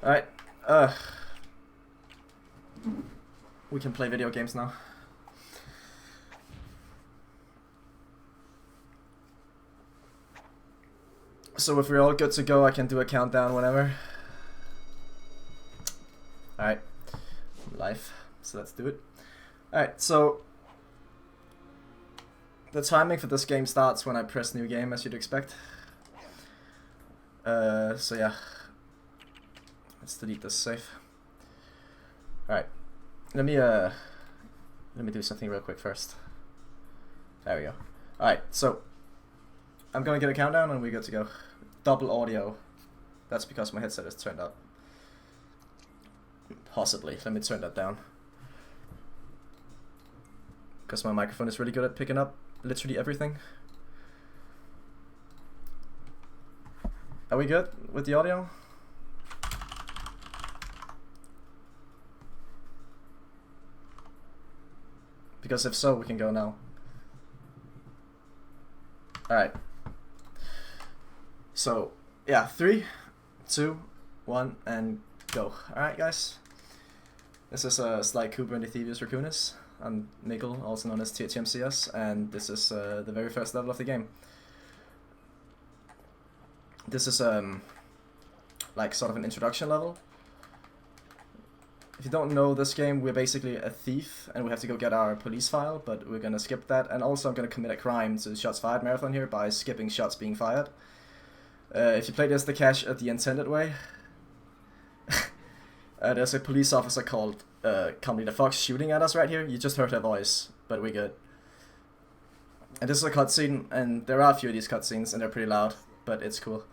Alright. We can play video games now. So if we're all good to go, I can do a countdown whenever. Alright. Live. So let's do it. Alright, so the timing for this game starts when I press new game, as you'd expect. So yeah. Let's delete this save. Alright. Let me do something real quick first. There we go. Alright, so I'm gonna get a countdown and we're good to go. Double audio. That's because my headset is turned up. Possibly. Let me turn that down. Because my microphone is really good at picking up literally everything. Are we good with the audio? Because if so, we can go now. Alright. So, yeah, 3, 2, 1, and go. Alright, guys. This is Sly Cooper and the Thievius Raccoonus. I'm Nickel, also known as tHmCS, and this is the very first level of the game. This is like sort of an introduction level. If you don't know this game, we're basically a thief and we have to go get our police file, but we're gonna skip that. And also I'm gonna commit a crime to the shots fired marathon here by skipping shots being fired. If you play this the cache the intended way, there's a police officer called Comedy the Fox shooting at us right here. You just heard her voice, but we're good. And this is a cutscene, and there are a few of these cutscenes, and they're pretty loud, but it's cool.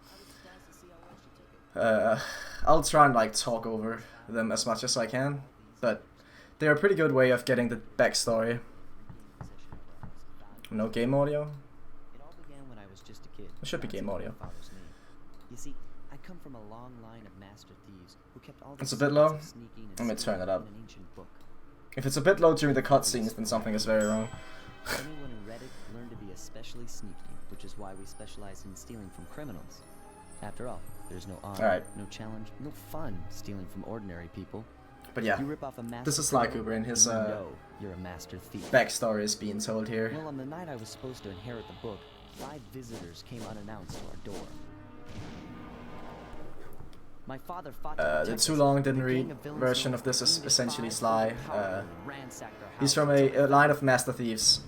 I'll try and like talk over them as much as I can, but they're a pretty good way of getting the backstory. No game audio? It all began when I was just a kid. It should be game audio. You see, I come from a long line of master thieves who kept all the It's a bit low. sneaking and Let me turn it up. in an ancient book. If it's a bit low during the cutscenes, then something is very wrong. Anyone who read it learned to be especially sneaky, which is why we specialize in stealing from criminals. After all, there's no honor, no challenge, no fun stealing from ordinary people. But yeah, You rip off a master this is Sly Cooper and his you know you're a master thief. backstory is being told here. Well, on the night I was supposed to inherit the book, 5 visitors came unannounced to our door. My father fought The too long didn't read version of this is essentially Sly. He's from a line of master thieves,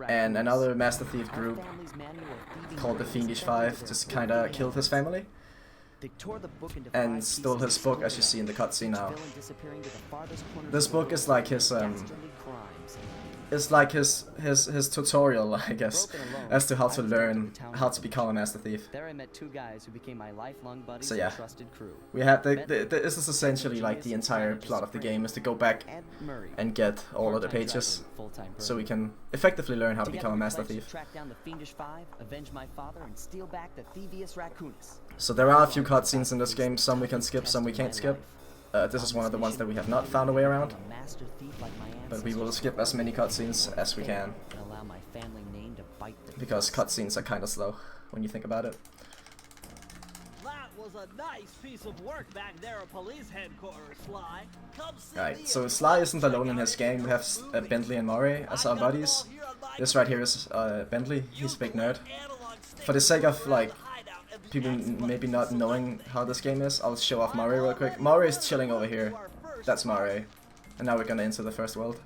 and another master thief group called the Fiendish Five just kinda killed his family and stole his book, as you see in the cutscene now. This book is like his it's like his tutorial, I guess, as to how to learn how to become a master thief. There I met 2 guys who became my lifelong buddies So yeah, and trusted crew. we had this is essentially like the entire plot of the game, is to go back and get all of the pages, so we can effectively learn how to become a master thief. Track down the Fiendish Five, avenge my father, and steal back the Thievius Raccoonus. So there are a few cutscenes in this game, some we can skip, some we can't skip. This is one of the ones that we have not found a way around, but we will skip as many cutscenes as we can, because cutscenes are kind of slow when you think about it. That was a nice piece of work back there at police headquarters, Sly. Come see Right, so Sly isn't alone in his gang. We have Bentley and Murray as our buddies. This right here is Bentley. He's a big nerd. For the sake of like people maybe not knowing how this game is, I'll show off Murray real quick. Murray is chilling over here. That's Murray. And now we're gonna enter the first world,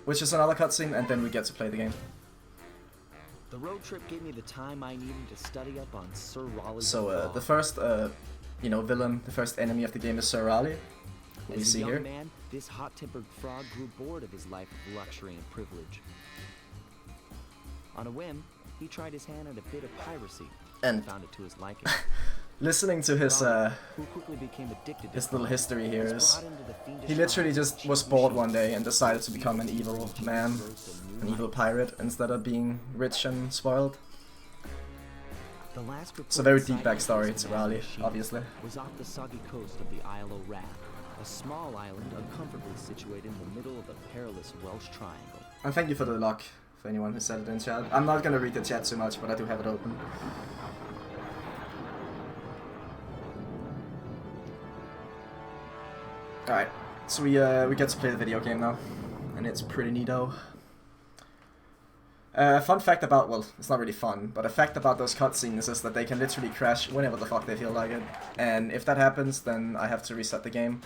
which is another cutscene, and then we get to play the game. The road trip gave me the time I needed to study up on Sir Raleigh. So the first, you know, villain, the first enemy of the game is Sir Raleigh, who we As a see young here. man, this hot-tempered frog grew bored of his life of luxury and privilege. On a whim, he tried his hand at a bit of piracy And found it to his liking. listening to his Who quickly became addicted to his little crime, history here was is brought into the Fiendish he literally Five, just was bored one day and decided to become an evil man, an evil pirate, instead of being rich and spoiled. The last It's a very reported deep sighting of backstory this to mad Raleigh, machine obviously. was off the soggy coast of the Isle of Wrath, a small island uncomfortably situated in the middle of the perilous Welsh Triangle. And thank you for the luck, for anyone who said it in chat. I'm not gonna read the chat too much, but I do have it open. Alright, so we get to play the video game now, and it's pretty neato. Fun fact about, well, it's not really fun, but a fact about those cutscenes is that they can literally crash whenever the fuck they feel like it. And if that happens, then I have to reset the game.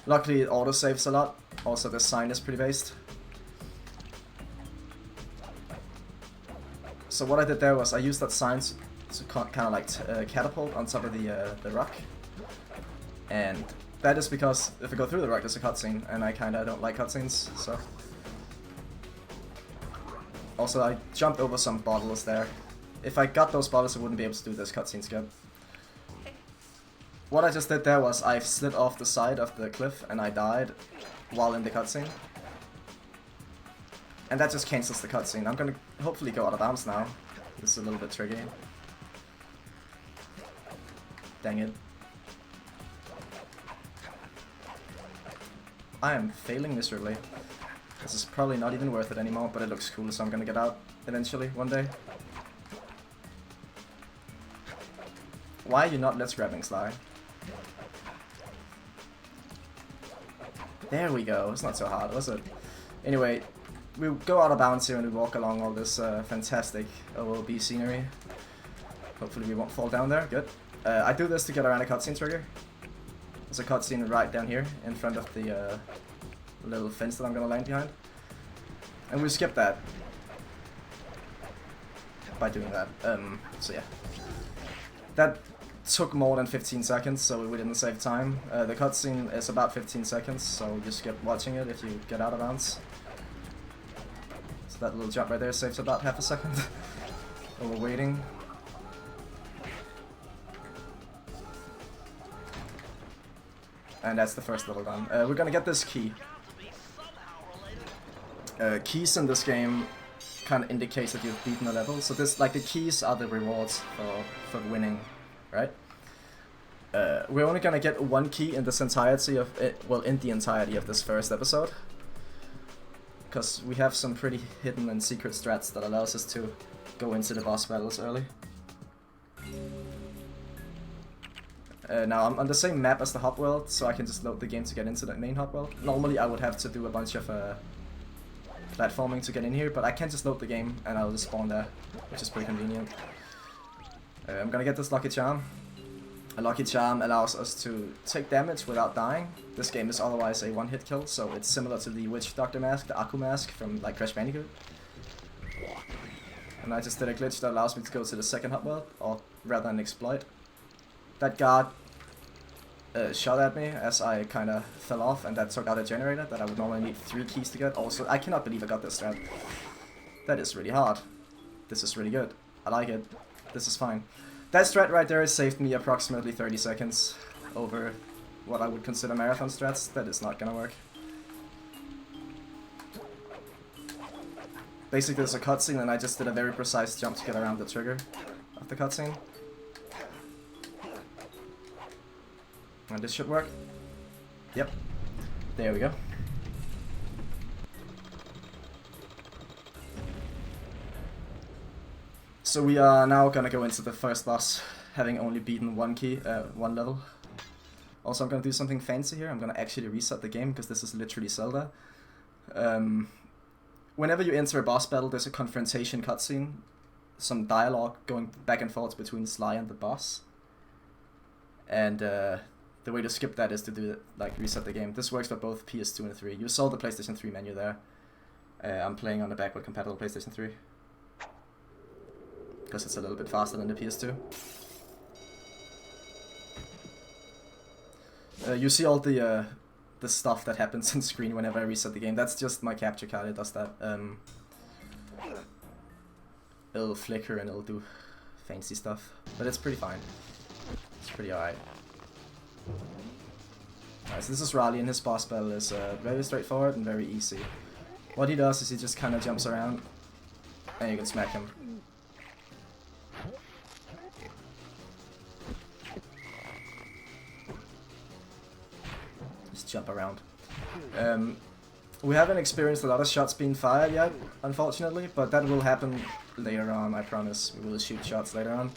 Luckily, it autosaves a lot. Also, the sign is pretty based. So what I did there was I used that sign to kind of like catapult on top of the rock. And that is because if I go through the rock, there's a cutscene, and I kind of don't like cutscenes, so... Also, I jumped over some bottles there. If I got those bottles, I wouldn't be able to do this cutscene skip. What I just did there was I slid off the side of the cliff and I died while in the cutscene. And that just cancels the cutscene. I'm gonna hopefully go out of bounds now. This is a little bit tricky. Dang it. I am failing miserably. This is probably not even worth it anymore, but it looks cool, so I'm gonna get out eventually, one day. Why are you not let's grabbing, Sly? There we go, it's not so hard, was it? Anyway, we go out of bounds here and we walk along all this fantastic OOB scenery. Hopefully we won't fall down there, good. I do this to get around a cutscene trigger. There's a cutscene right down here in front of the little fence that I'm gonna land behind. And we skip that by doing that. So yeah. That took more than 15 seconds, so we didn't save time. The cutscene is about 15 seconds, so you skip watching it if you get out of bounds. So that little jump right there saves about half a second. While we're waiting. And that's the first level done. We're gonna get this key. Keys in this game kind of indicates that you've beaten a level. So this, like, the keys are the rewards for winning, right? We're only gonna get one key in this entirety of it, well, in the entirety of this first episode, because we have some pretty hidden and secret strats that allows us to go into the boss battles early. Now I'm on the same map as the hub world, so I can just load the game to get into the main hub world. Normally I would have to do a bunch of platforming to get in here, but I can just load the game and I'll just spawn there, which is pretty convenient. I'm gonna get this Lucky Charm. A Lucky Charm allows us to take damage without dying. This game is otherwise a one-hit kill, so it's similar to the Witch Doctor mask, the Aku mask from like Crash Bandicoot. And I just did a glitch that allows me to go to the second hub world, or rather an exploit. That guard shot at me as I kind of fell off, and that took out a generator that I would normally need 3 keys to get. Also, I cannot believe I got this strat. That is really hard. This is really good. I like it. This is fine. That strat right there saved me approximately 30 seconds over what I would consider marathon strats. That is not gonna work. Basically, there's a cutscene and I just did a very precise jump to get around the trigger of the cutscene. And this should work. Yep. There we go. So we are now gonna go into the first boss, having only beaten one level. Also, I'm gonna do something fancy here. I'm gonna actually reset the game, because this is literally Zelda. Whenever you enter a boss battle, there's a confrontation cutscene. Some dialogue going back and forth between Sly and the boss. And the way to skip that is to do it, like, reset the game. This works for both PS2 and 3. You saw the PlayStation 3 menu there. I'm playing on the backward compatible PlayStation 3. Because it's a little bit faster than the PS2. You see all the stuff that happens on screen whenever I reset the game. That's just my capture card, it does that. It'll flicker and it'll do fancy stuff. But it's pretty fine. It's pretty alright. Alright, so this is Raleigh, and his boss battle is very straightforward and very easy. What he does is he just kind of jumps around and you can smack him. Just jump around. We haven't experienced a lot of shots being fired yet, unfortunately, but that will happen later on, I promise. We will shoot shots later on.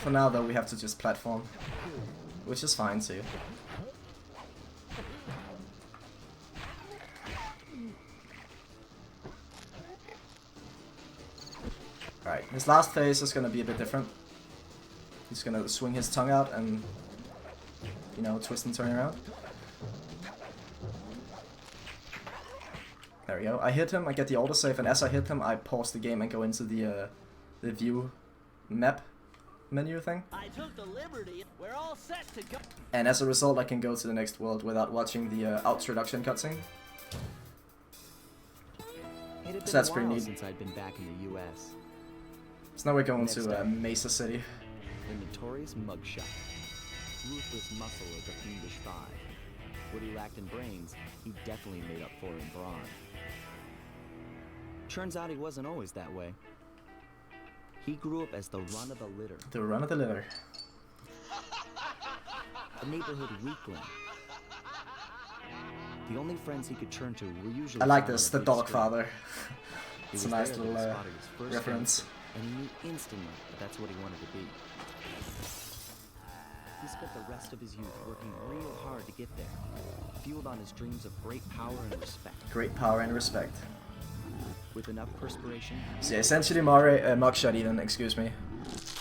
For now though we have to just platform, which is fine too. Alright, his last phase is gonna be a bit different. He's gonna swing his tongue out and, you know, twist and turn around. There we go. I hit him, I get the autosave, and as I hit him, I pause the game and go into the view map menu thing. I took the liberty. We're all set to go. And as a result, I can go to the next world without watching the introduction cutscene. So that's pretty neat. Since I'd been back in the U.S. So now we're going to Mesa City. The notorious mugshot. Ruthless muscle of the Fiendish Five. What he lacked in brains, he definitely made up for in brawn. Turns out he wasn't always that way. He grew up as the run of the litter. The run of the litter. A neighborhood weakling. The only friends he could turn to were usually... I like this, the dog father. It's a nice little reference. And he knew instantly that that's what he wanted to be. He spent the rest of his youth working real hard to get there, fueled on his dreams of great power and respect. Great power and respect. With enough perspiration... So yeah, essentially Mugshot even, excuse me.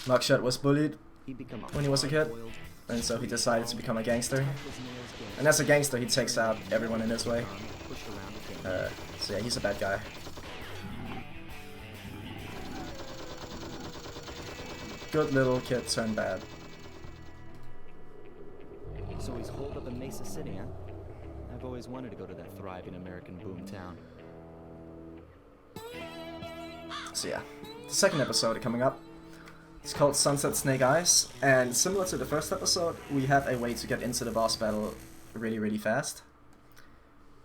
Mugshot was bullied when he was a kid, and so he decided to become a gangster. And as a gangster, he takes out everyone in his way. So yeah, he's a bad guy. Good little kid turned bad. So he's holed up in Mesa City, huh? I've always wanted to go to that thriving American boomtown. So yeah, the second episode coming up. It's called Sunset Snake Eyes, and similar to the first episode, we have a way to get into the boss battle really, really fast.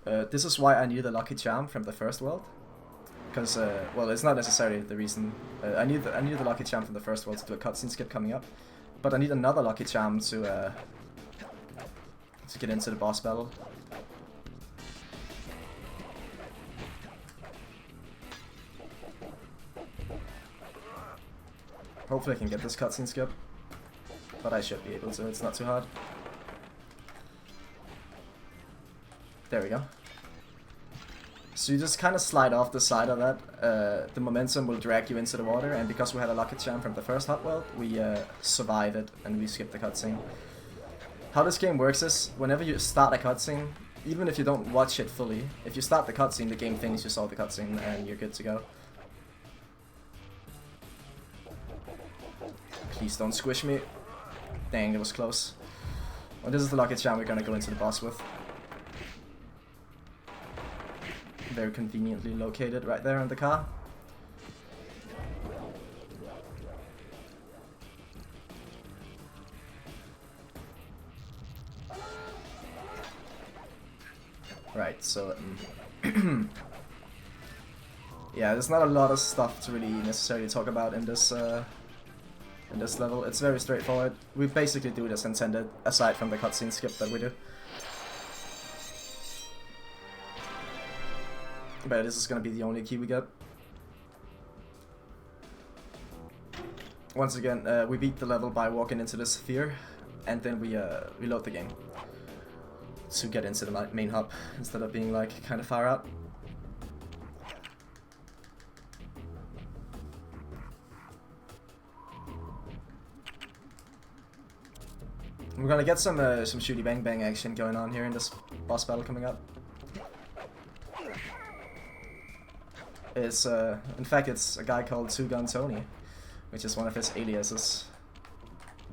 This is why I knew the Lucky Charm from the first world. Because, well, it's not necessarily the reason. I knew the Lucky Charm from the first world to do a cutscene skip coming up. But I need another Lucky Charm to get into the boss battle. Hopefully I can get this cutscene skip, but I should be able to, it's not too hard. There we go. So you just kind of slide off the side of that, the momentum will drag you into the water, and because we had a Lucky Charm from the first hot world, we survive it and we skip the cutscene. How this game works is, whenever you start a cutscene, even if you don't watch it fully, if you start the cutscene, the game thinks you saw the cutscene and you're good to go. Please don't squish me. Dang, it was close. Well, this is the Lucky Charm we're gonna go into the boss with. Very conveniently located right there in the car. Right, so yeah, there's not a lot of stuff to really necessarily talk about in this level. It's very straightforward. We basically do it as intended, aside from the cutscene skip that we do. But this is gonna be the only key we get. Once again, we beat the level by walking into the sphere, and then we reload the game to get into the main hub instead of being like kind of far out. We're gonna get some shooty bang bang action going on here in this boss battle coming up. It's in fact it's a guy called Two Gun Tony, which is one of his aliases,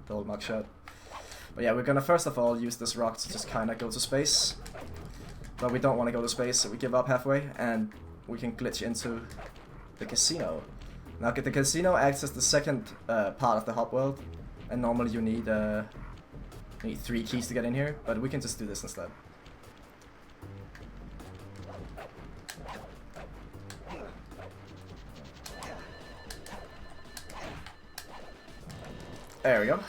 the old mugshot. But yeah, we're gonna first of all use this rock to just kind of go to space, but we don't want to go to space, so we give up halfway, and we can glitch into the casino. Now, the casino acts as the second part of the hub world, and normally you need 3 keys to get in here, but we can just do this instead. There we go.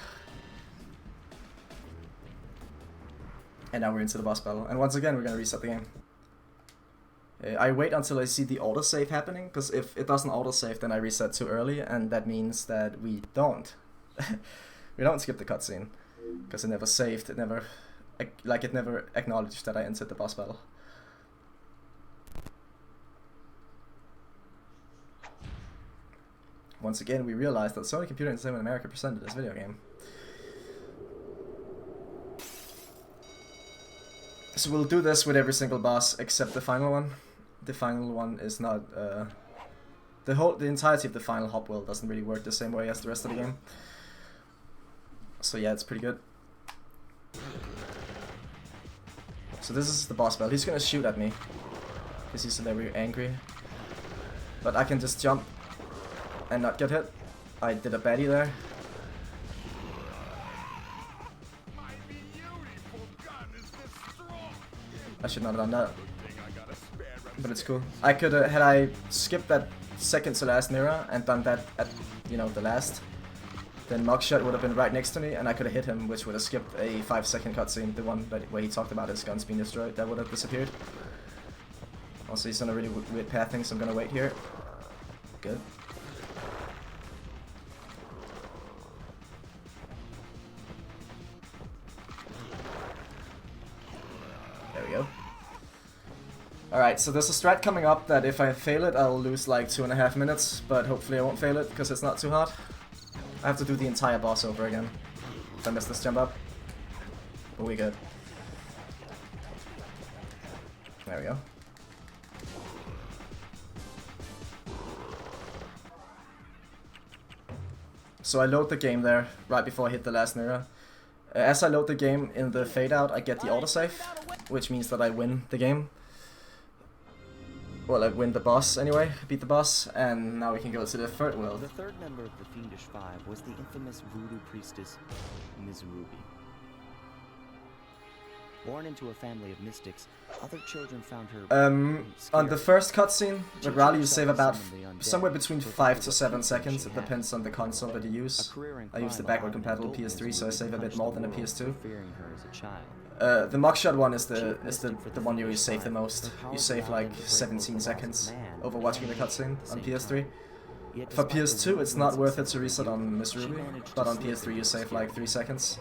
And now we're into the boss battle. And once again, we're gonna reset the game. I wait until I see the autosave happening, because if it doesn't autosave, then I reset too early, and that means that we don't. We don't skip the cutscene, because it never saved, it never acknowledged that I entered the boss battle. Once again, we realized that Sony Computer Entertainment America presented this video game. So we'll do this with every single boss except the final one. The final one is not the entirety of the final hop world doesn't really work the same way as the rest of the game. So yeah, it's pretty good. So this is the boss battle. He's gonna shoot at me because he's very angry. But I can just jump and not get hit. I did a baddie there. I should not have done that, but it's cool. I could had I skipped that second to last mirror and done that at, you know, the last, then Mugshot would have been right next to me and I could have hit him, which would have skipped a 5-second cutscene, the one where he talked about his guns being destroyed. That would have disappeared. Also, he's on a really weird pathing, so I'm gonna wait here. Good. There we go. Alright, so there's a strat coming up that if I fail it, I'll lose like 2.5 minutes, but hopefully I won't fail it because it's not too hard. I have to do the entire boss over again if I miss this jump up. But we good. There we go. So I load the game there right before I hit the last mirror. As I load the game in the fade out, I get the autosave, which means that I win the game. Well, I win the boss anyway, beat the boss, and now we can go to the third world. The third member of the Fiendish Five was the infamous voodoo priestess, Ms. Ruby. Born into a family of mystics, other children found her on the first cutscene, the rally you save about somewhere between 5 to 7 seconds. It depends on the console that you use. I use the backward compatible PS3, so I save a bit more than a PS2. The mugshot one is the one you save the most. You save like 17 seconds over watching the cutscene on PS3. For PS2, it's not worth it to reset on Miss Ruby, but on PS3 you save like 3 seconds.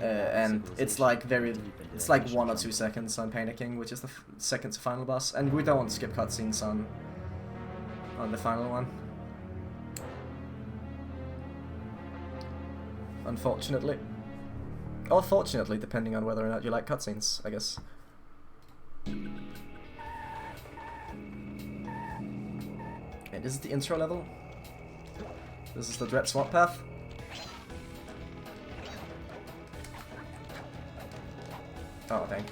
And it's like 1 or 2 seconds on Panicking, which is the second to final boss. And we don't skip cutscenes on the final one, unfortunately. Or fortunately, depending on whether or not you like cutscenes, I guess. Okay, this is the intro level. This is the Dread Swamp path. Oh, dang.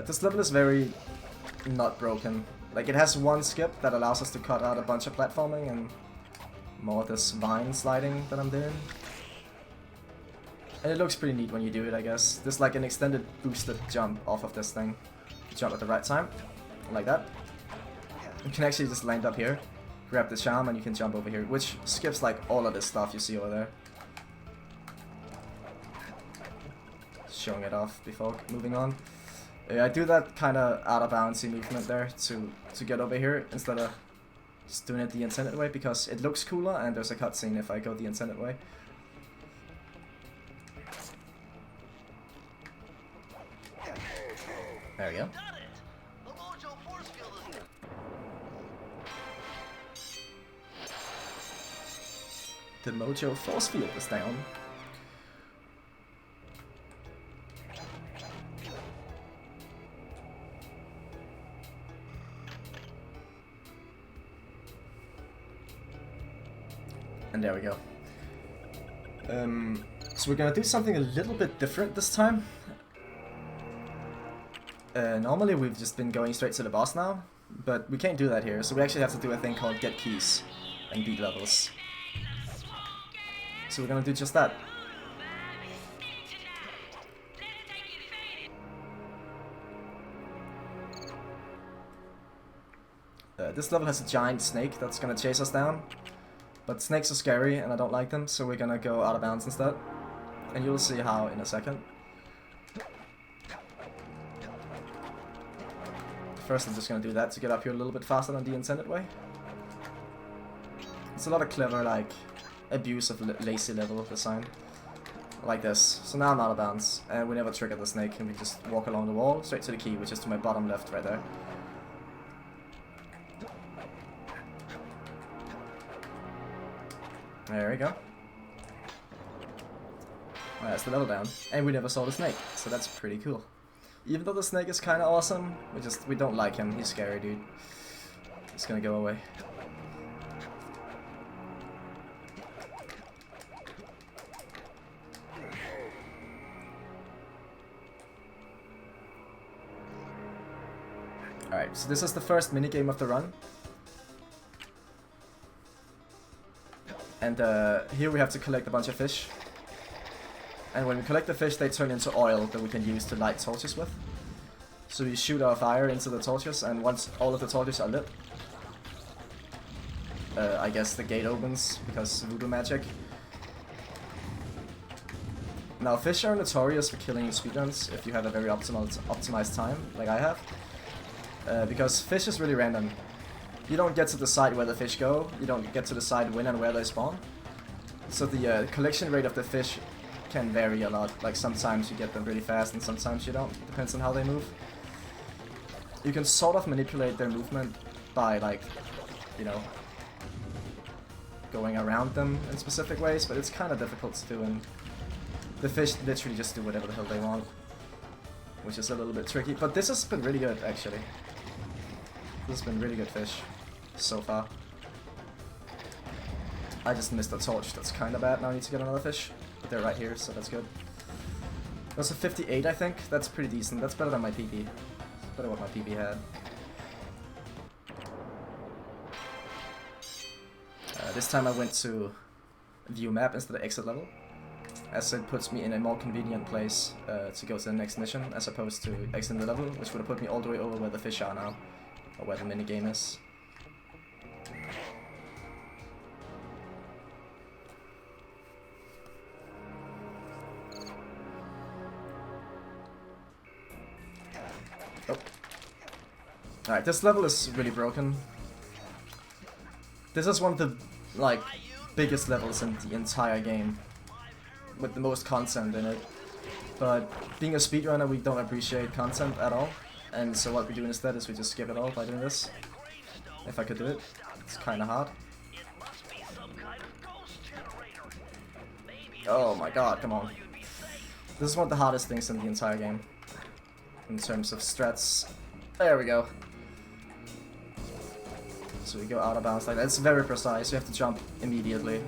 This level is very not broken. Like, it has one skip that allows us to cut out a bunch of platforming and more of this vine sliding that I'm doing. And it looks pretty neat when you do it, I guess. There's like an extended boosted jump off of this thing. Jump at the right time, like that. You can actually just land up here, grab the charm, and you can jump over here, which skips like all of this stuff you see over there. Showing it off before moving on. I do that kind of out of boundsy movement there to get over here instead of just doing it the intended way, because it looks cooler and there's a cutscene if I go the intended way. There we go. The Mojo Force Field is down. And there we go. So we're gonna do something a little bit different this time. Normally we've just been going straight to the boss now, but we can't do that here, so we actually have to do a thing called get keys and beat levels. So we're gonna do just that. This level has a giant snake that's gonna chase us down. But snakes are scary and I don't like them, so we're gonna go out of bounds instead. And you'll see how in a second. First I'm just gonna do that to get up here a little bit faster than the intended way. It's a lot of clever, like, abuse of lazy level design. Like this. So now I'm out of bounds, and we never trigger the snake, and we just walk along the wall, straight to the key, which is to my bottom left right there. There we go. Well, that's the level down. And we never saw the snake, so that's pretty cool. Even though the snake is kinda awesome, we don't like him. He's scary, dude. He's gonna go away. Alright, so this is the first minigame of the run. And here we have to collect a bunch of fish. And when we collect the fish, they turn into oil that we can use to light torches with. So we shoot our fire into the torches, and once all of the torches are lit, I guess the gate opens, because voodoo magic. Now, fish are notorious for killing speedruns if you have a very optimized time, like I have. Because fish is really random. You don't get to decide where the fish go, you don't get to decide when and where they spawn. So the collection rate of the fish can vary a lot. Like sometimes you get them really fast and sometimes you don't. Depends on how they move. You can sort of manipulate their movement by, like, you know, going around them in specific ways, but it's kind of difficult to do, and the fish literally just do whatever the hell they want, which is a little bit tricky. But this has been really good, actually. This has been really good fish so far. I just missed a torch, that's kind of bad. Now I need to get another fish, but they're right here, so that's good. That's a 58, I think. That's pretty decent. That's better than my PB. Better what my PB had. This time I went to view map instead of exit level, as it puts me in a more convenient place to go to the next mission, as opposed to exiting the level, which would have put me all the way over where the fish are now, or where the minigame is. Oh. Alright, this level is really broken. This is one of the, like, biggest levels in the entire game, with the most content in it. But being a speedrunner, we don't appreciate content at all, and so what we do instead is we just skip it all by doing this. If I could do it. It's kinda hard. Oh my god, come on. This is one of the hardest things in the entire game, in terms of strats. There we go. So we go out of bounds like that. It's very precise, you have to jump immediately.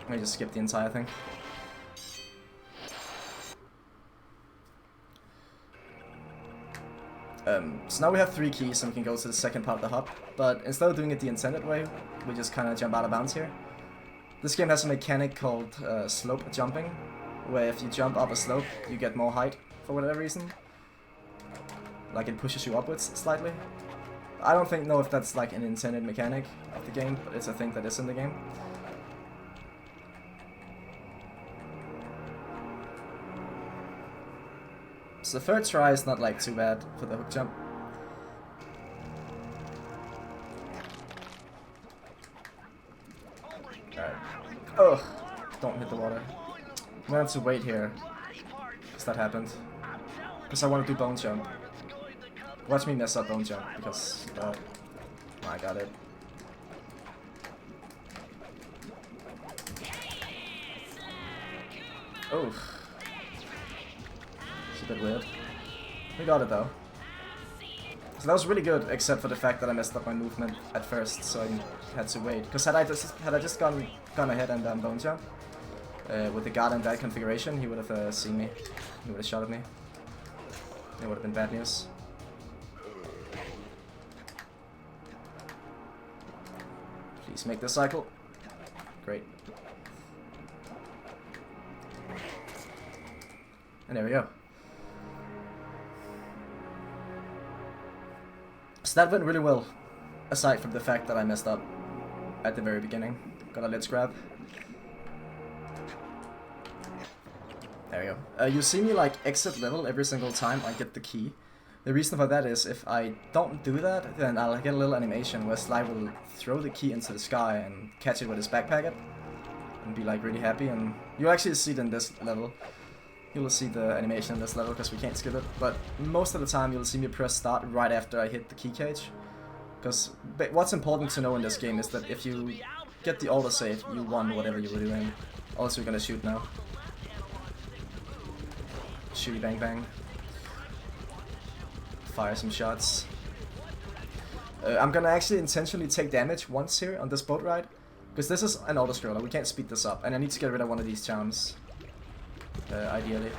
Let me just skip the entire thing. So now we have 3 keys and we can go to the second part of the hub, but instead of doing it the intended way, we just kind of jump out of bounds here. This game has a mechanic called slope jumping, where if you jump up a slope, you get more height for whatever reason. Like it pushes you upwards slightly. I don't know if that's like an intended mechanic of the game, but it's a thing that is in the game. So the third try is not like too bad for the hook jump. Alright. Ugh! Don't hit the water. I'm gonna have to wait here, because that happened. Because I want to do bone jump. Watch me mess up bone jump, because I got it. Oh. It's a bit weird. We got it though. So that was really good, except for the fact that I messed up my movement at first, so I had to wait. Because had I just gone ahead and done bone jump with the guard in that configuration, he would have seen me. He would have shot at me. It would have been bad news. Please make this cycle. Great. And there we go. So that went really well, aside from the fact that I messed up at the very beginning. Got a let's grab. There we go. You see me like exit level every single time I get the key, The reason for that is if I don't do that, then I'll get a little animation where Sly will throw the key into the sky and catch it with his backpack and be like really happy, and you'll actually see it in this level. You'll see the animation in this level because we can't skip it, but most of the time you'll see me press start right after I hit the key cage. Because what's important to know in this game is that if you get the autosave, you won whatever you were doing. Also, you're gonna shoot now. Shooty bang bang. Fire some shots. I'm gonna actually intentionally take damage once here on this boat ride, because this is an auto-scroller, we can't speed this up, and I need to get rid of one of these charms, ideally.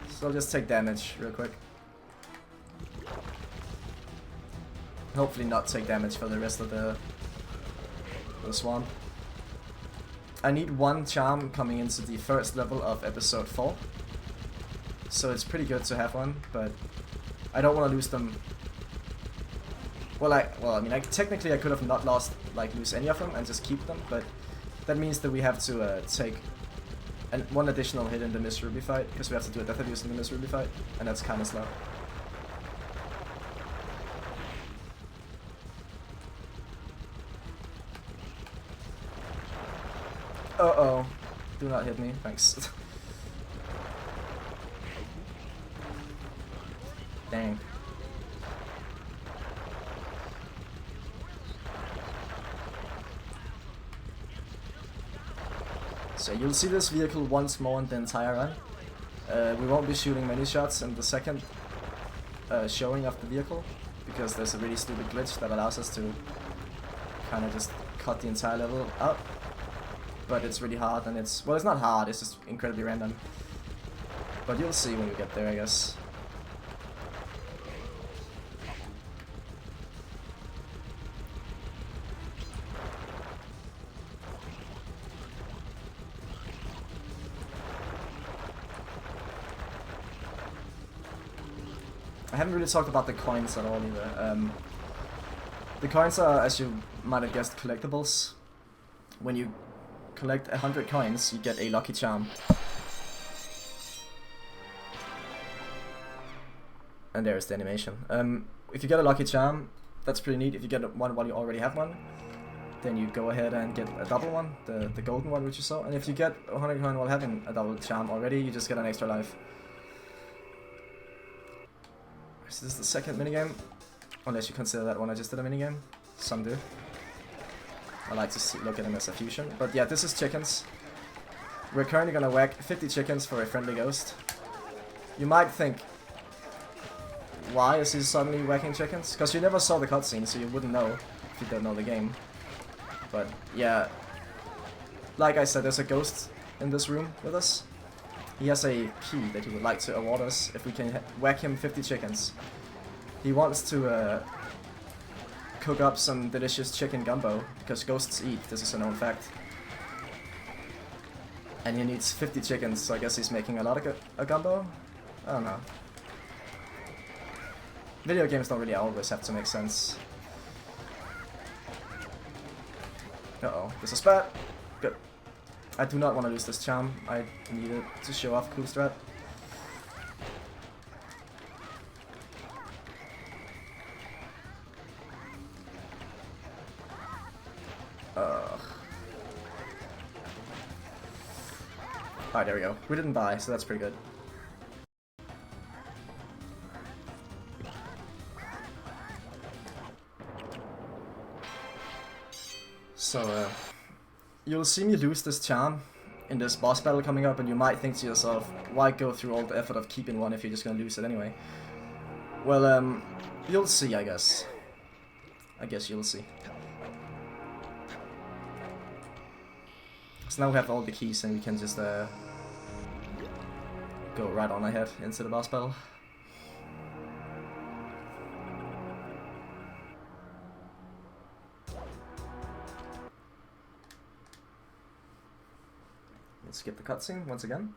So I'll just take damage real quick. Hopefully not take damage for the rest of the swamp. I need one charm coming into the first level of episode 4. So it's pretty good to have one, but I don't want to lose them. Well, I mean, technically I could have not lose any of them and just keep them, but that means that we have to take one additional hit in the Miss Ruby fight, because we have to do a death abuse in the Miss Ruby fight, and that's kind of slow. Uh-oh. Do not hit me, thanks. Dang. So you'll see this vehicle once more in the entire run. We won't be shooting many shots in the second showing of the vehicle, because there's a really stupid glitch that allows us to kind of just cut the entire level out. But it's really hard, and it's not hard, it's just incredibly random. But you'll see when we get there, I guess. I haven't really talked about the coins at all either. The coins are, as you might have guessed, collectibles. When you collect 100 coins, you get a lucky charm. And there's the animation. If you get a lucky charm, that's pretty neat. If you get one while you already have one, then you go ahead and get a double one, the golden one which you saw. And if you get 100 coin while having a double charm already, you just get an extra life. So this is the second minigame, unless you consider that one I just did a minigame. Some do. I like to look at them as a fusion. But yeah, this is chickens. We're currently gonna whack 50 chickens for a friendly ghost. You might think, why is he suddenly whacking chickens? Because you never saw the cutscene, so you wouldn't know if you don't know the game. But yeah, like I said, there's a ghost in this room with us. He has a key that he would like to award us if we can whack him 50 chickens. He wants to cook up some delicious chicken gumbo, because ghosts eat, this is a known fact. And he needs 50 chickens, so I guess he's making a lot of a gumbo? I don't know. Video games don't really always have to make sense. Uh-oh, there's a spat! Good. I do not want to lose this charm, I need it to show off cool strat. Alright, there we go. We didn't die, so that's pretty good. So, you'll see me lose this charm in this boss battle coming up, and you might think to yourself, why go through all the effort of keeping one if you're just gonna lose it anyway? Well, you'll see, I guess. I guess you'll see. So now we have all the keys and we can just go right on ahead into the boss battle. Let's skip the cutscene once again.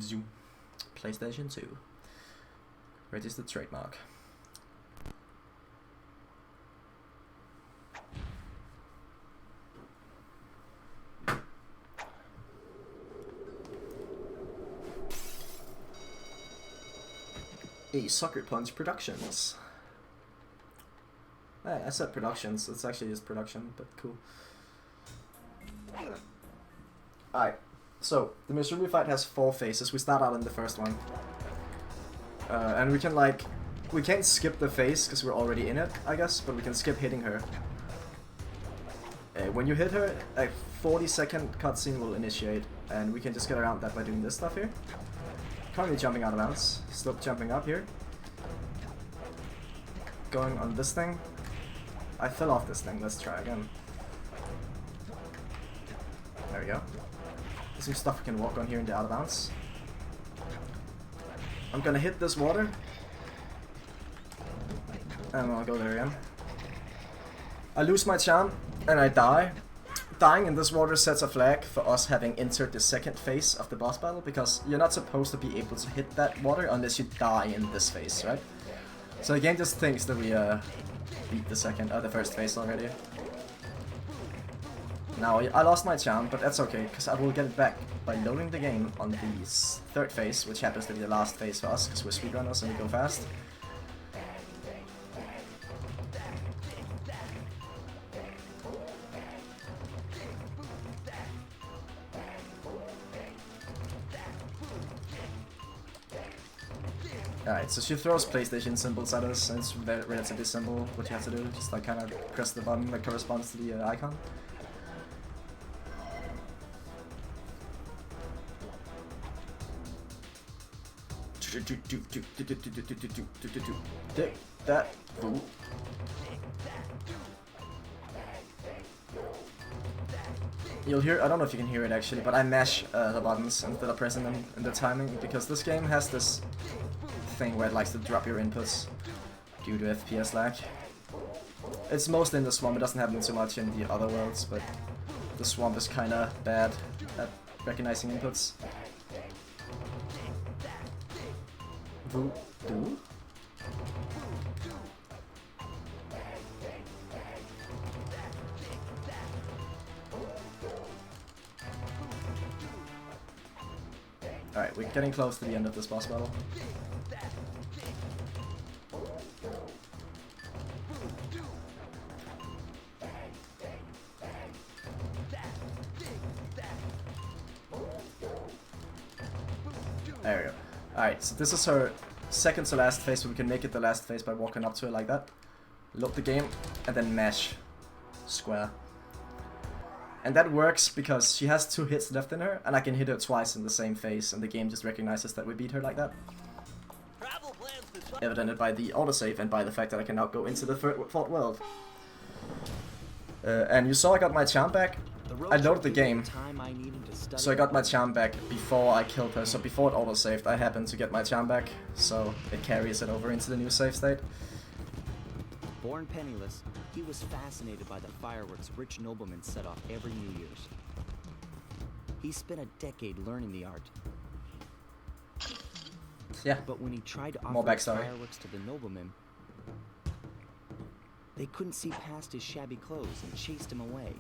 Zoom. PlayStation 2. Registered trademark. A Sucker Punch Productions. I said productions, it's actually just production, but cool. Alright, so the Missouri fight has 4 phases. We start out in the first one. And we can like, we can't skip the phase because we're already in it, I guess, but we can skip hitting her. When you hit her, a 40-second cutscene will initiate, and we can just get around that by doing this stuff here. Currently jumping out of bounds, slope jumping up here. Going on this thing. I fell off this thing, let's try again. There we go. There's some stuff we can walk on here in the out of bounds. I'm gonna hit this water. And I'll go there again. I lose my charm, and I die. Dying in this water sets a flag for us having entered the second phase of the boss battle, because you're not supposed to be able to hit that water unless you die in this phase, right? So the game just thinks that we beat the first phase already. Now, I lost my charm, but that's okay, because I will get it back by loading the game on the third phase, which happens to be the last phase for us, because we're speedrunners and we go fast. Alright, so she throws PlayStation symbols at us, and it's relatively simple what you have to do, just like kind of press the button that corresponds to the icon. Take that. Ooh. You'll hear, I don't know if you can hear it actually, but I mash the buttons instead of pressing them in the timing, because this game has this thing where it likes to drop your inputs due to FPS lag. It's mostly in the swamp, it doesn't happen too much in the other worlds, but the swamp is kinda bad at recognizing inputs. Voodoo? Alright, we're getting close to the end of this boss battle. There we go. Alright, so this is her second to last phase, so we can make it the last phase by walking up to her like that. Load the game, and then mash square. And that works because she has 2 hits left in her, and I can hit her twice in the same phase, and the game just recognizes that we beat her like that. Evidented by the autosave and by the fact that I can now go into the fourth world. And you saw I got my charm back. I loaded the game, so I got my charm back before I killed her, so before it autosaved I happened to get my charm back, so it carries it over into the new save state. Born penniless, he was fascinated by the fireworks rich noblemen set off every New Year's. He spent a decade learning the art. Yeah, but when he tried to more offer backstory. Fireworks to the noblemen, they couldn't see past his shabby clothes and chased him away.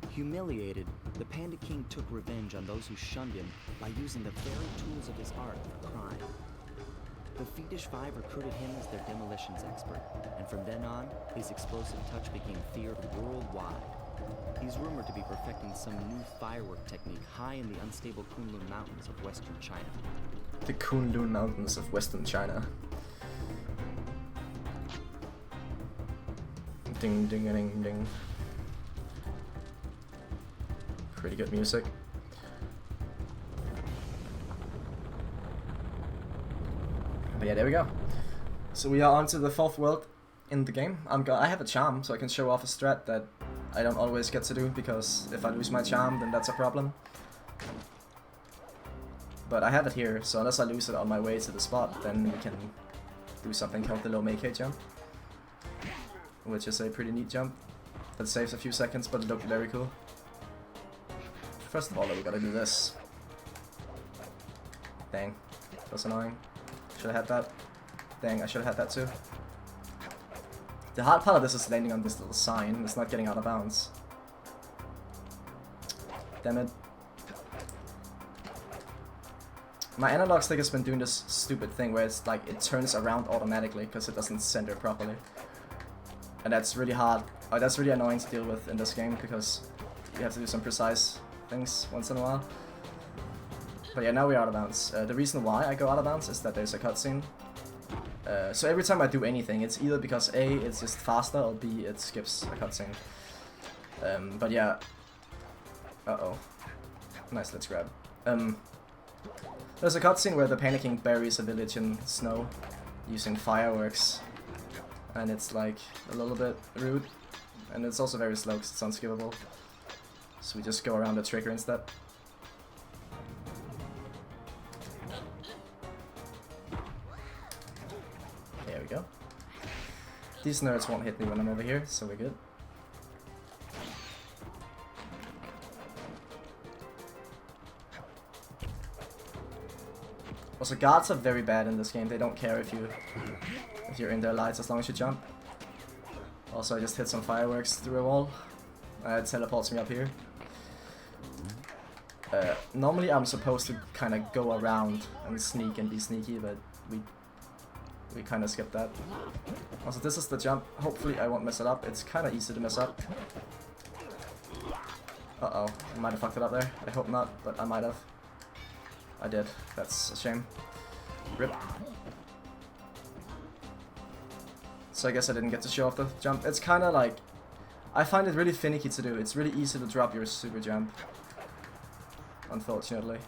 Humiliated, the Panda King took revenge on those who shunned him by using the very tools of his art for crime. The Fiendish Five recruited him as their demolitions expert, and from then on, his explosive touch became feared worldwide. He's rumored to be perfecting some new firework technique high in the unstable Kunlun Mountains of western China. The Kunlun Mountains of western China. Ding ding ding ding. Pretty good music. But yeah, there we go. So we are on to the 4th world in the game. I have a charm, so I can show off a strat that I don't always get to do, because if I lose my charm, then that's a problem. But I have it here, so unless I lose it on my way to the spot, then we can do something called the low Meikei jump, which is a pretty neat jump that saves a few seconds, but it looked very cool. First of all, we gotta do this. Dang, that's annoying. Should've had that. Dang, I should've had that too. The hard part of this is landing on this little sign. It's not getting out of bounds. Damn it. My analog stick has been doing this stupid thing where it's like it turns around automatically because it doesn't center properly. And that's really hard. That's really annoying to deal with in this game because you have to do some precise things once in a while. But yeah, now we're out of bounds. The reason why I go out of bounds is that there's a cutscene. So every time I do anything, it's either because A, it's just faster, or B, it skips a cutscene. But yeah. Uh-oh. Nice, let's grab. There's a cutscene where the Panicking buries a village in snow using fireworks. And it's like a little bit rude. And it's also very slow because it's unskippable. So we just go around the trigger instead. There we go. These nerds won't hit me when I'm over here, so we're good. Also, guards are very bad in this game. They don't care if you're in their lights as long as you jump. Also, I just hit some fireworks through a wall. It teleports me up here. Normally, I'm supposed to kind of go around and sneak and be sneaky, but we kind of skipped that. Also, this is the jump. Hopefully, I won't mess it up. It's kind of easy to mess up. Uh-oh, I might have fucked it up there. I hope not, but I might have. I did. That's a shame. RIP. So I guess I didn't get to show off the jump. It's kind of like... I find it really finicky to do. It's really easy to drop your super jump. Unfortunately.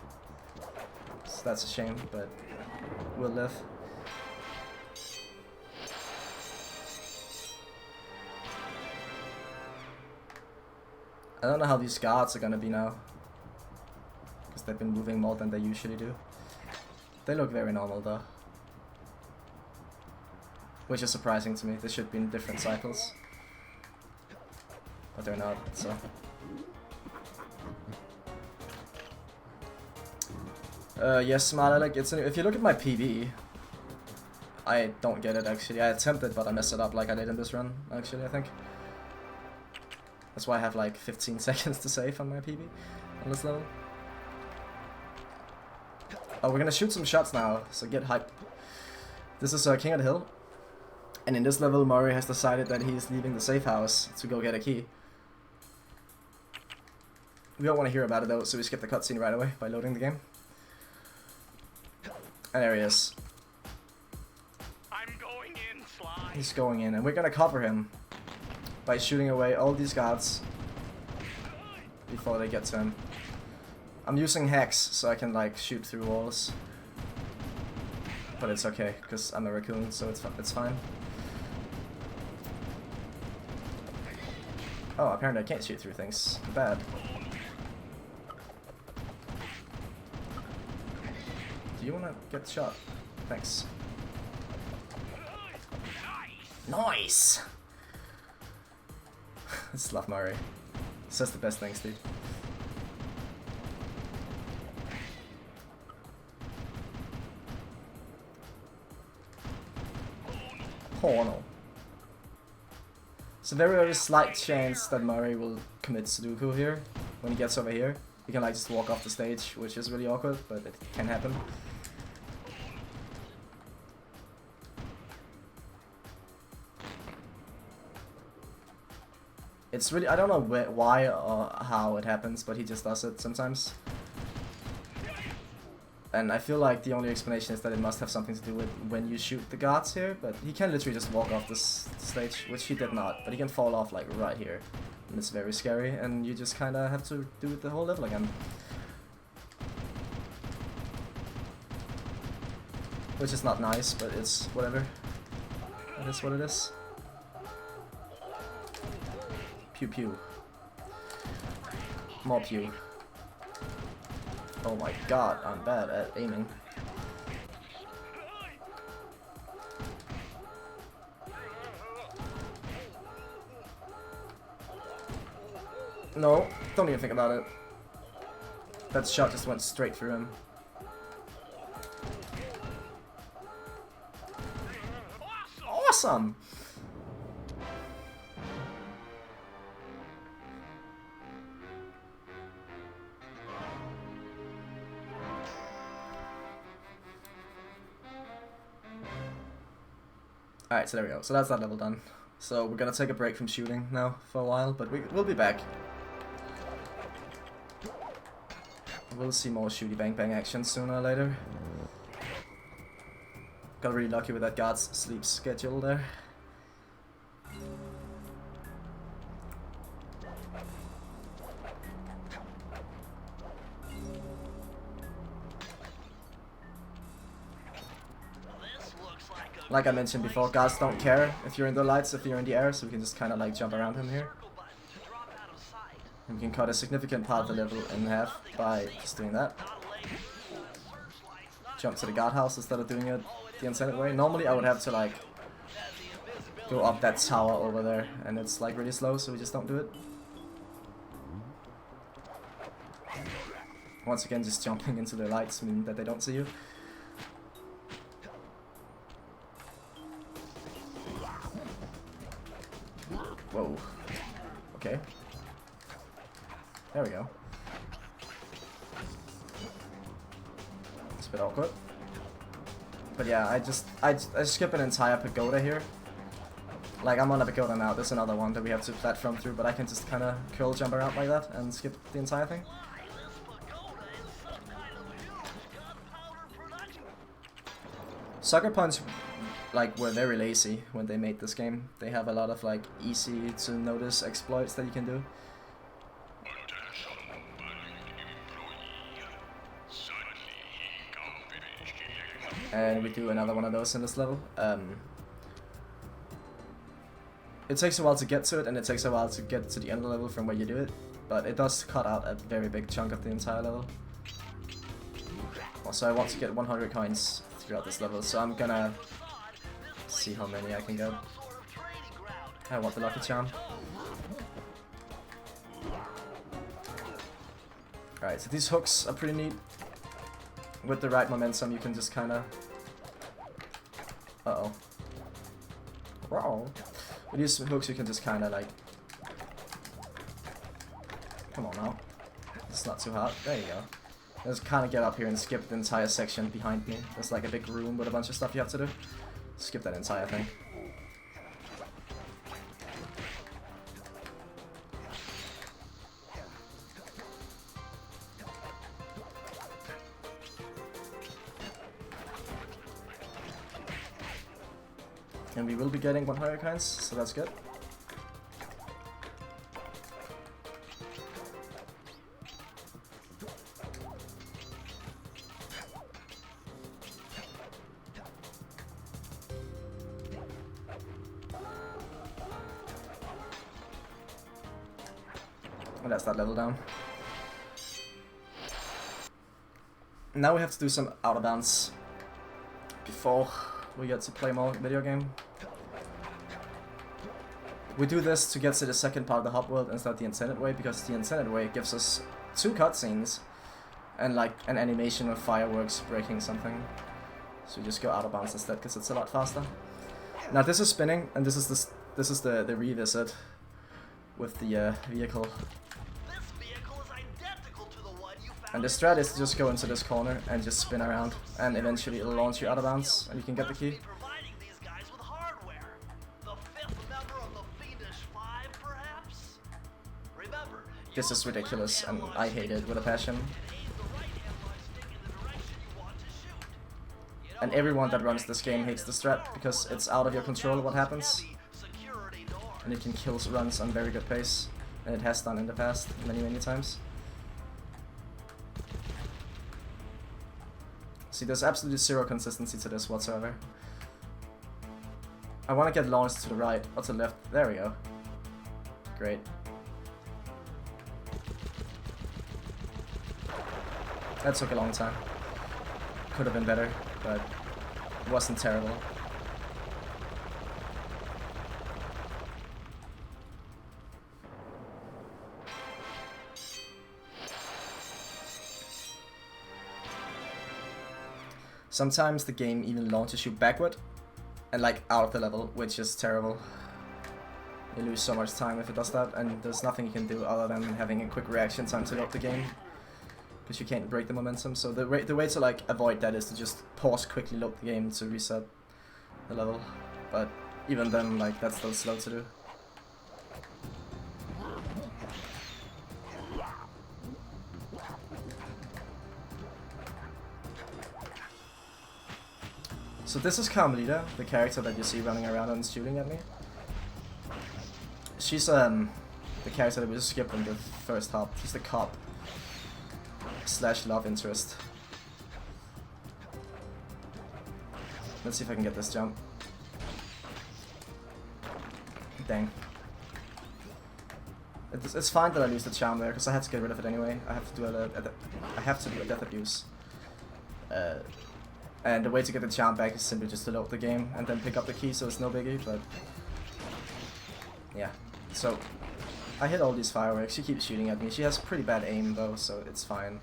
So that's a shame, but we'll live. I don't know how these guards are gonna be now. Because they've been moving more than they usually do. They look very normal though. Which is surprising to me. They should be in different cycles. But they're not, so... yes, Smalek, if you look at my PB, I don't get it actually. I attempted, but I messed it up like I did in this run, actually, I think. That's why I have like 15 seconds to save on my PB on this level. Oh, we're gonna shoot some shots now, so get hyped. This is King of the Hill. And in this level, Murray has decided that he's leaving the safe house to go get a key. We don't want to hear about it though, so we skip the cutscene right away by loading the game. And there he is. I'm going in, Sly. He's going in, and we're gonna cover him by shooting away all these guards before they get to him. I'm using hacks, so I can like shoot through walls. But it's okay, because I'm a raccoon, so it's fine. Oh, apparently I can't shoot through things. Bad. Do you wanna get shot? Thanks. Nice! It's Love Murray. Says the best things, dude. Oh no. It's a very, very slight chance that Murray will commit Sudoku here. When he gets over here, he can like just walk off the stage, which is really awkward, but it can happen. It's really, I don't know why or how it happens, but he just does it sometimes. And I feel like the only explanation is that it must have something to do with when you shoot the guards here, but he can literally just walk off this stage, which he did not, but he can fall off like right here. And it's very scary, and you just kinda have to do it the whole level again. Which is not nice, but it's whatever. It is what it is. Pew pew. More pew. Oh my god, I'm bad at aiming. No, don't even think about it. That shot just went straight through him. Awesome! Alright, so there we go. So that's that level done. So we're gonna take a break from shooting now for a while, but we'll be back. We'll see more shooty bang bang action sooner or later. Got really lucky with that guard's sleep schedule there. Like I mentioned before, guards don't care if you're in the lights, if you're in the air, so we can just kind of like jump around him here. And we can cut a significant part of the level in half by just doing that. Jump to the guardhouse instead of doing it the intended way. Normally I would have to like go up that tower over there, and it's like really slow, so we just don't do it. Once again, just jumping into the lights mean that they don't see you. Whoa. Okay. There we go. It's a bit awkward. But yeah, I skip an entire pagoda here. Like, I'm on a pagoda now. There's another one that we have to platform through, but I can just kind of curl jump around like that and skip the entire thing. Sucker Punch, like, were very lazy when they made this game. They have a lot of like easy to notice exploits that you can do. And we do another one of those in this level. It takes a while to get to it, and it takes a while to get to the end of the level from where you do it, but it does cut out a very big chunk of the entire level. Also, I want to get 100 coins throughout this level, so I'm gonna see how many I can get. I want the lucky charm. Alright, so these hooks are pretty neat. With the right momentum, you can just kind of... Uh-oh. Wow. With these hooks, you can just kind of like... Come on now. It's not too hard. There you go. Just kind of get up here and skip the entire section behind me. There's like a big room with a bunch of stuff you have to do. Skip that entire thing. And we will be getting 100 coins, so that's good. And that's that level down. Now we have to do some out of bounds before we get to play more video game. We do this to get to the second part of the hub world instead of the intended way, because the intended way gives us 2 cutscenes and like an animation of fireworks breaking something. So we just go out of bounds instead because it's a lot faster. Now this is spinning, and this is the revisit with the vehicle. And the strat is to just go into this corner and just spin around, and eventually it'll launch you out of bounds, and you can get the key. This is ridiculous, and I hate it with a passion. And everyone that runs this game hates the strat, because it's out of your control what happens. And it can kill runs on very good pace, and it has done in the past many times. See, there's absolutely zero consistency to this whatsoever. I want to get launched to the right, or to the left. There we go. Great. That took a long time. Could have been better, but it wasn't terrible. Sometimes the game even launches you backward and like out of the level, which is terrible. You lose so much time if it does that, and there's nothing you can do other than having a quick reaction time to load the game, because you can't break the momentum. So the way to like avoid that is to just pause, quickly load the game to reset the level. But even then, like, that's still slow to do. So this is Carmelita, the character that you see running around and shooting at me. She's the character that we just skipped in the first hop. She's the cop / love interest. Let's see if I can get this jump. Dang. It's fine that I lose the charm there, because I had to get rid of it anyway. I have to do a death abuse. And the way to get the charm back is simply just to load the game and then pick up the key, so it's no biggie, but yeah. So I hit all these fireworks. She keeps shooting at me. She has pretty bad aim though, so it's fine.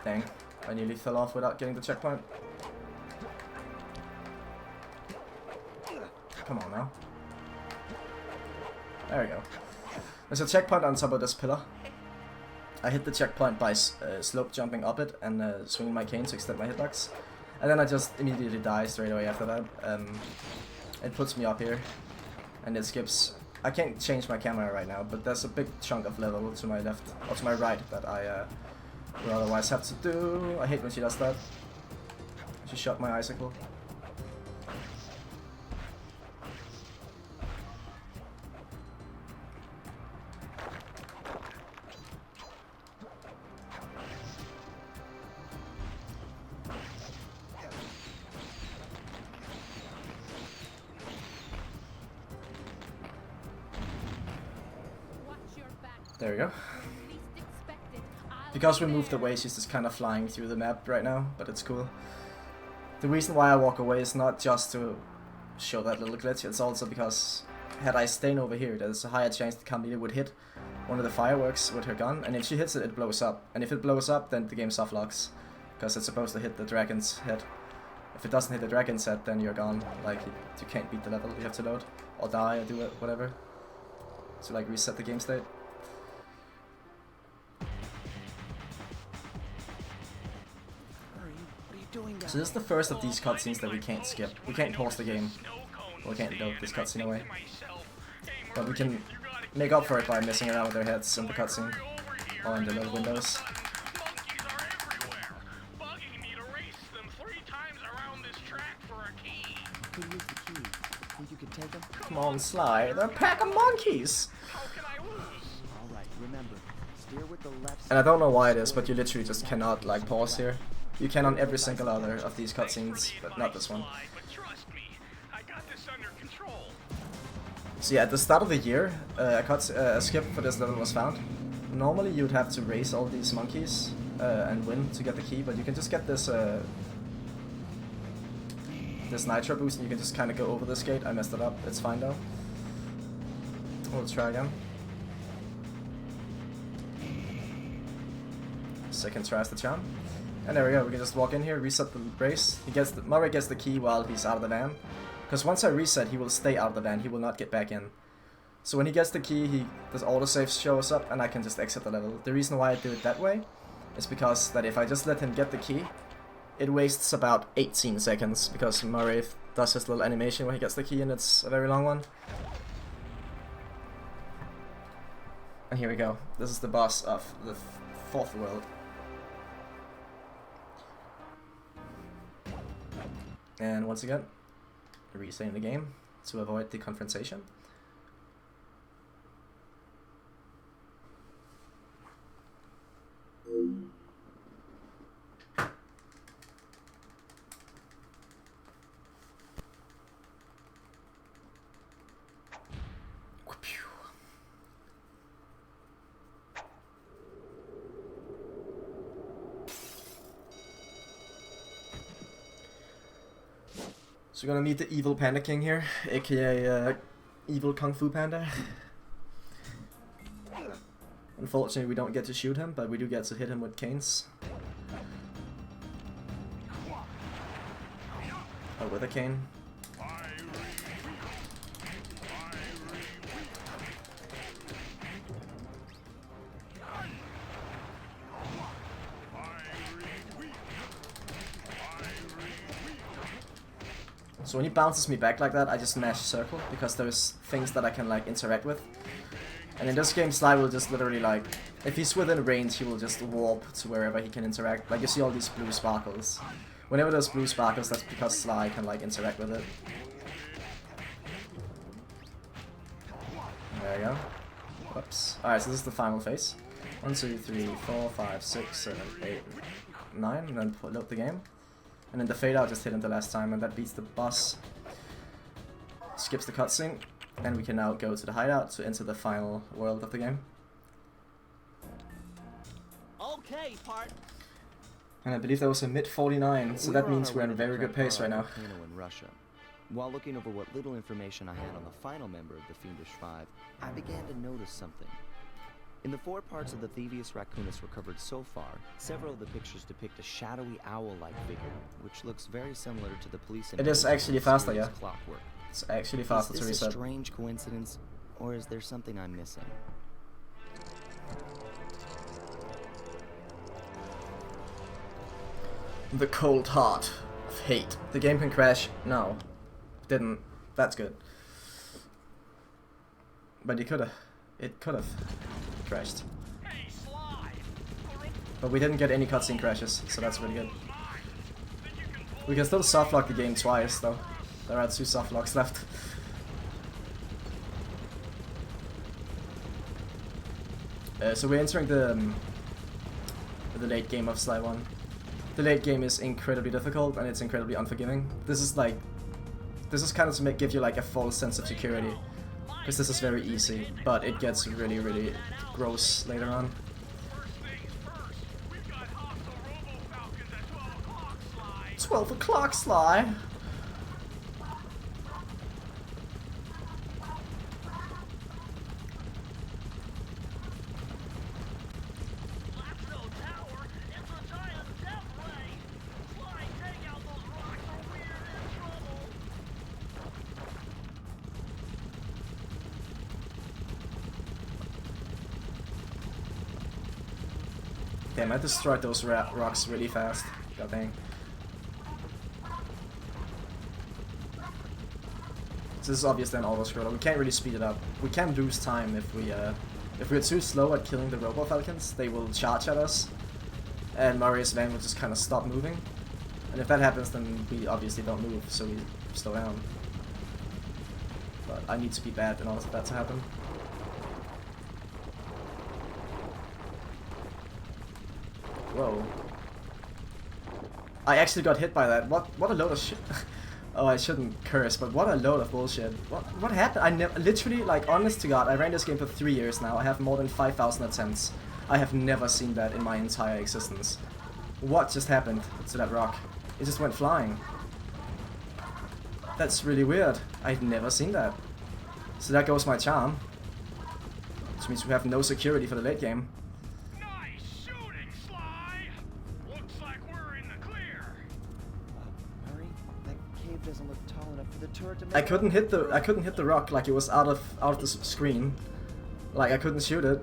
Dang, I nearly fell off without getting the checkpoint. Come on now. There we go. There's a checkpoint on top of this pillar. I hit the checkpoint by slope jumping up it and swinging my cane to extend my hitbox. And then I just immediately die straight away after that. It puts me up here. And it skips. I can't change my camera right now, but there's a big chunk of level to my left, or to my right, that I would otherwise have to do. I hate when she does that. She shot my icicle. There we go. Because we moved away, she's just kind of flying through the map right now, but it's cool. The reason why I walk away is not just to show that little glitch, it's also because had I stayed over here, there's a higher chance that Carmelita would hit one of the fireworks with her gun, and if she hits it, it blows up. And if it blows up, then the game soft locks, because it's supposed to hit the dragon's head. If it doesn't hit the dragon's head, then you're gone. Like, you can't beat the level, you have to load, or die, or do it, whatever. So like reset the game state. So this is the first of these cutscenes that we can't skip. We can't pause the game. Well, we can't load this cutscene away. But we can make up for it by messing around with their heads in the cutscene. Or in the little windows. Come on, Sly. They're a pack of monkeys! And I don't know why it is, but you literally just cannot, like, pause here. You can on every single other of these cutscenes, but not this one. So yeah, at the start of the year, a skip for this level was found. Normally you'd have to race all these monkeys and win to get the key, but you can just get this this nitro boost and you can just kind of go over this gate. I messed it up, it's fine though. We'll try again. Second try is the charm. And there we go, we can just walk in here, reset the race. Murray gets the key while he's out of the van. Because once I reset, he will stay out of the van, he will not get back in. So when he gets the key, this autosave shows up and I can just exit the level. The reason why I do it that way is because that if I just let him get the key, it wastes about 18 seconds. Because Murray does his little animation when he gets the key and it's a very long one. And here we go, this is the boss of the 4th world. And once again, resetting the game to avoid the confrontation. So we're gonna meet the evil Panda King here, aka evil Kung Fu Panda. Unfortunately we don't get to shoot him, but we do get to hit him with canes. Or with a cane. So when he bounces me back like that, I just mash circle, because there's things that I can like interact with. And in this game, Sly will just literally like, if he's within range, he will just warp to wherever he can interact. Like you see all these blue sparkles. Whenever there's blue sparkles, that's because Sly can like interact with it. There you go. Whoops. Alright, so this is the final phase. 1, 2, 3, 4, 5, 6, 7, 8, 9, and then load the game. And then the fade out just hit him the last time, and that beats the boss. Skips the cutscene, and we can now go to the hideout to enter the final world of the game. Okay, part. And I believe that was a mid 49, so that means we're in a very good pace right now. In Russia. While looking over what little information I had on the final member of the Fiendish Five, I began to notice something. In the 4 parts of the Thievius Raccoonus recovered so far, several of the pictures depict a shadowy owl-like figure, which looks very similar to the police. It is actually faster, yeah. Clockwork. It's actually faster to reset. Is this a strange coincidence, or is there something I'm missing? The cold heart of hate. The game can crash. No. Didn't. That's good. But it could've. It could've crashed. Hey, Sly. But we didn't get any cutscene crashes, so that's really good. We can still softlock the game twice, though. There are 2 softlocks left. So we're entering the late game of Sly 1. The late game is incredibly difficult and it's incredibly unforgiving. This is kind of to give you like a false sense of security, because this is very easy, but it gets really, really gross later on. First things first. We've got hostile robo-falcons at 12 o'clock, Sly. 12 o'clock, Sly! Damn, I destroyed those rocks really fast. God dang. So this is obviously an auto-scroller. We can't really speed it up. We can lose time if we're too slow at killing the robo-falcons. They will charge at us, and Marius van will just kind of stop moving. And if that happens, then we obviously don't move, so we slow down. But I need to be bad in order for that to happen. Whoa. I actually got hit by that. What a load of shit. Oh, I shouldn't curse, but what a load of bullshit. What happened? I literally, like, honest to God, I ran this game for 3 years now. I have more than 5,000 attempts. I have never seen that in my entire existence. What just happened to that rock? It just went flying. That's really weird. I'd never seen that. So that goes my charm. Which means we have no security for the late game. Doesn't look tall enough for the turret to make I couldn't hit the rock, like it was out of the screen. Like I couldn't shoot it.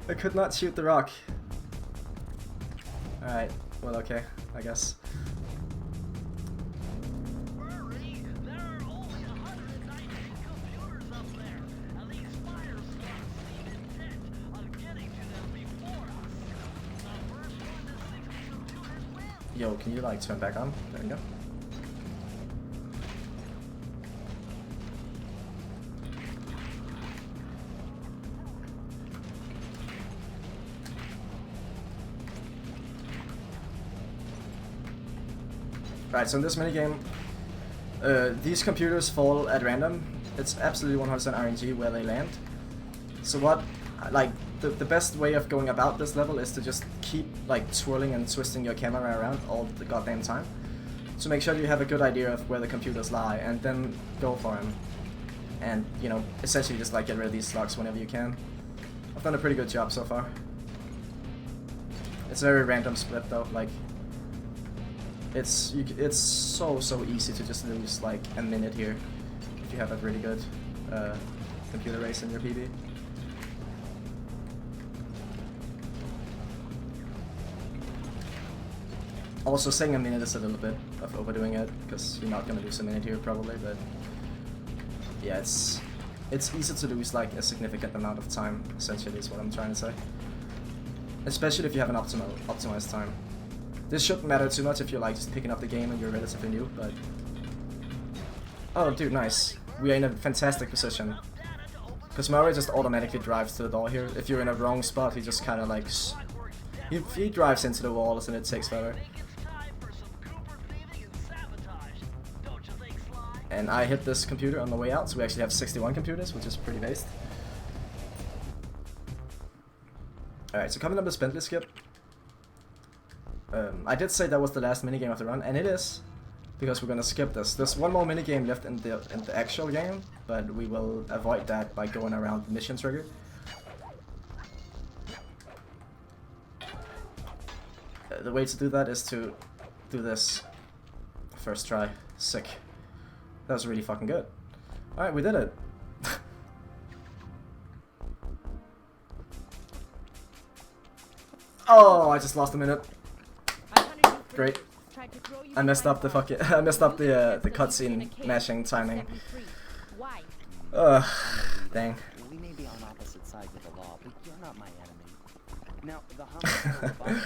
I could not shoot the rock. Alright, well okay, I guess. Hurry! There are only 119 computers up there, and these fire squads seem intent on getting to them before us. The first one to 60 computers wins. Yo, can you like turn back on? There you go. Right, so in this minigame, these computers fall at random. It's absolutely 100% RNG where they land. So what, like, the best way of going about this level is to just keep, like, twirling and twisting your camera around all the goddamn time. So make sure you have a good idea of where the computers lie, and then go for them. And, you know, essentially just, like, get rid of these slugs whenever you can. I've done a pretty good job so far. It's a very random split, though, like... It's so easy to just lose like a minute here if you have a really good computer race in your PB. Also, saying a minute is a little bit of overdoing it, because you're not gonna lose a minute here probably, but yeah, it's easy to lose like a significant amount of time, essentially is what I'm trying to say. Especially if you have an optimized time. This shouldn't matter too much if you're like just picking up the game and you're relatively new, but... Oh dude, nice. We are in a fantastic position. Because Murray just automatically drives to the door here. If you're in a wrong spot, he just kind of like... He drives into the walls and it takes forever. And I hit this computer on the way out, so we actually have 61 computers, which is pretty based. Alright, so coming up with Bentley skip. I did say that was the last minigame of the run, and it is. Because we're gonna skip this. There's one more minigame left in the actual game, but we will avoid that by going around the mission trigger. The way to do that is to do this first try. Sick. That was really fucking good. Alright, we did it. Oh, I just lost a minute. Great. I messed up the fucking I messed up the cutscene mashing timing. Dang. We may be on opposite sides of the law, but you're not my enemy. Now, the homicide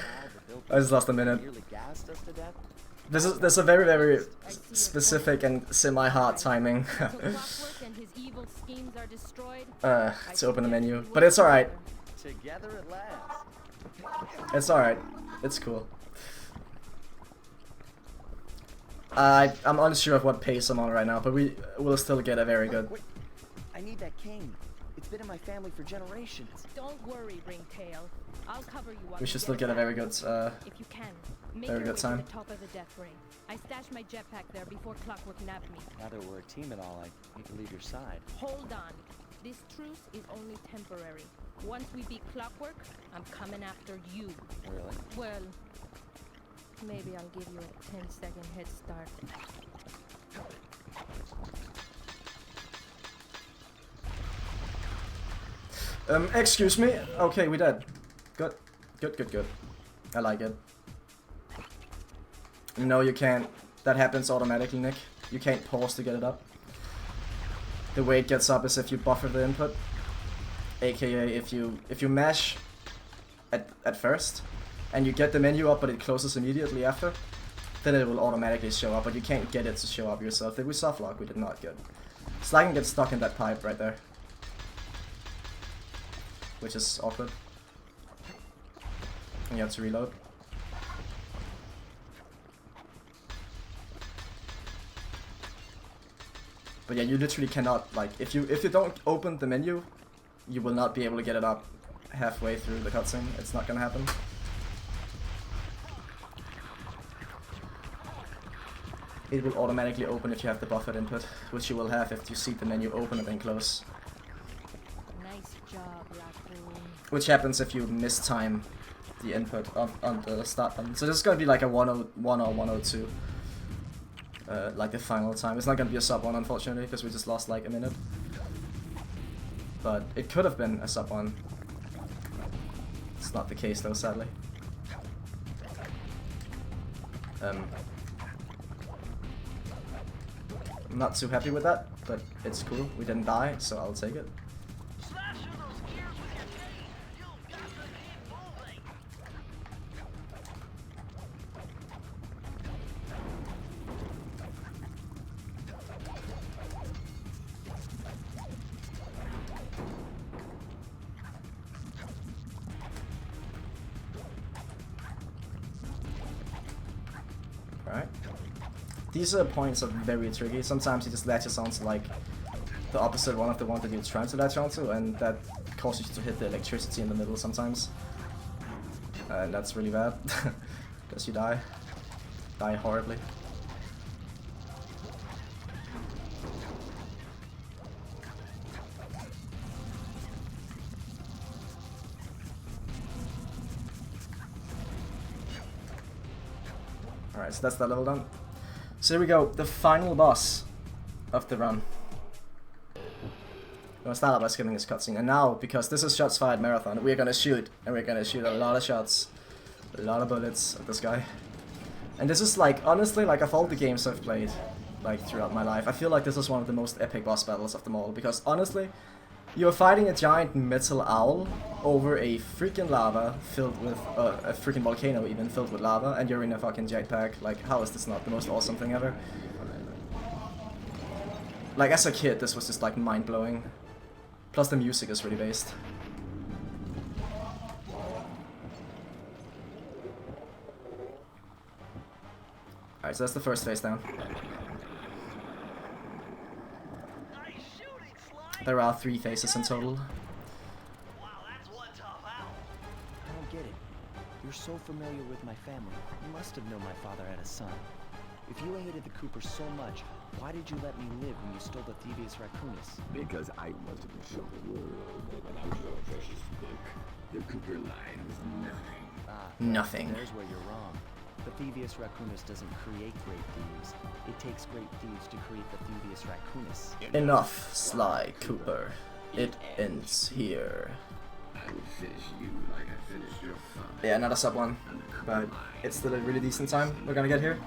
I just lost a minute. nearly gassed us to death. There's a very specific and semi-hard timing to open the menu, but it's alright. Together at last. It's alright. It's cool. I'm unsure of what pace I'm on right now, but we will still get a very good. Wait, I need that cane. It's been in my family for generations. Don't worry, Ringtail. I'll cover you up. We should still get a very good, if you can. Make very your good way time. To the top of the death ring. I stashed my jetpack there before Clockwork nabbed me. Now that we're a team and all, I need to leave your side. Hold on. This truce is only temporary. Once we beat Clockwork, I'm coming after you. Really? Well, maybe I'll give you a 10-second head start. Excuse me? Okay, we did. Good. Good. I like it. No, you can't. That happens automatically, Nick. You can't pause to get it up. The way it gets up is if you buffer the input. AKA if you mash at first and you get the menu up but it closes immediately after, then it will automatically show up, but you can't get it to show up yourself. Did we softlock? We did not. Good. So I can get stuck in that pipe right there, which is awkward. And you have to reload. But yeah, you literally cannot, like, if you don't open the menu, you will not be able to get it up halfway through the cutscene. It's not gonna happen. It will automatically open if you have the buffered input, which you will have if you see the menu open and then close. Nice job, Raccoon. Which happens if you mistime the input on the start button. So this is gonna be like a 101 or 102. Like the final time. It's not gonna be a sub 1 unfortunately, because we just lost like a minute. But it could have been a sub 1. It's not the case though, sadly. I'm not too happy with that, but it's cool. We didn't die, so I'll take it. Alright. These points are very tricky. Sometimes he just latches onto like the opposite one of the one that you're trying to latch onto, and that causes you to hit the electricity in the middle sometimes. And that's really bad, because you die. Die horribly. Alright, so that's that level done. So here we go, the final boss of the run. I'm gonna start out by skipping this cutscene, and now, because this is shots fired marathon, we're gonna shoot, and we're gonna shoot a lot of shots, a lot of bullets at this guy. And this is like, honestly, like of all the games I've played, like throughout my life, I feel like this is one of the most epic boss battles of them all, because honestly, you're fighting a giant metal owl over a freaking lava filled with, a freaking volcano even filled with lava, and you're in a fucking jetpack. Like, how is this not the most awesome thing ever? Like, as a kid, this was just like mind-blowing. Plus the music is really based. Alright, so that's the first face down. There are 3 faces in total. Wow, that's one tough owl. I don't get it. You're so familiar with my family. You must have known my father had a son. If you hated the Coopers so much, why did you let me live when you stole the Thievius Raccoonus? Because I wanted to show the world that without your precious book, the Cooper line was nothing. Nothing. There's where you're wrong. The Thievius Raccoonus doesn't create great thieves. It takes great thieves to create the Thievius Raccoonus. Enough, Sly Cooper. It ends here. I will finish you like I finished your father. Yeah, another sub 1. But it's still a really decent time we're gonna get here.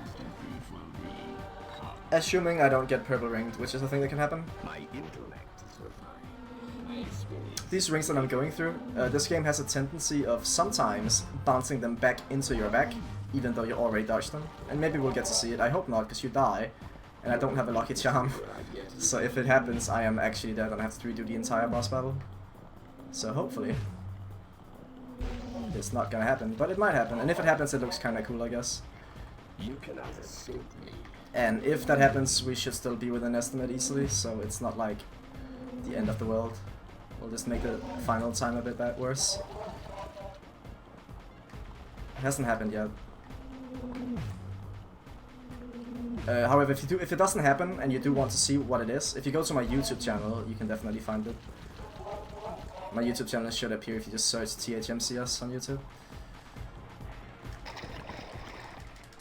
Assuming I don't get purple ringed, which is a thing that can happen. My intellect is refined. My experience. These rings that I'm going through, this game has a tendency of sometimes bouncing them back into your back, even though you already dodged them. And maybe we'll get to see it. I hope not, because you die, and I don't have a lucky charm. So if it happens, I am actually dead and I have to redo the entire boss battle. So hopefully it's not gonna happen, but it might happen. And if it happens, it looks kinda cool, I guess. You cannot escape me. And if that happens, we should still be within estimate easily, so it's not like the end of the world. We'll just make the final time a bit worse. It hasn't happened yet. However, if it doesn't happen and you do want to see what it is, if you go to my YouTube channel, you can definitely find it. My YouTube channel should appear if you just search tHmCS on YouTube.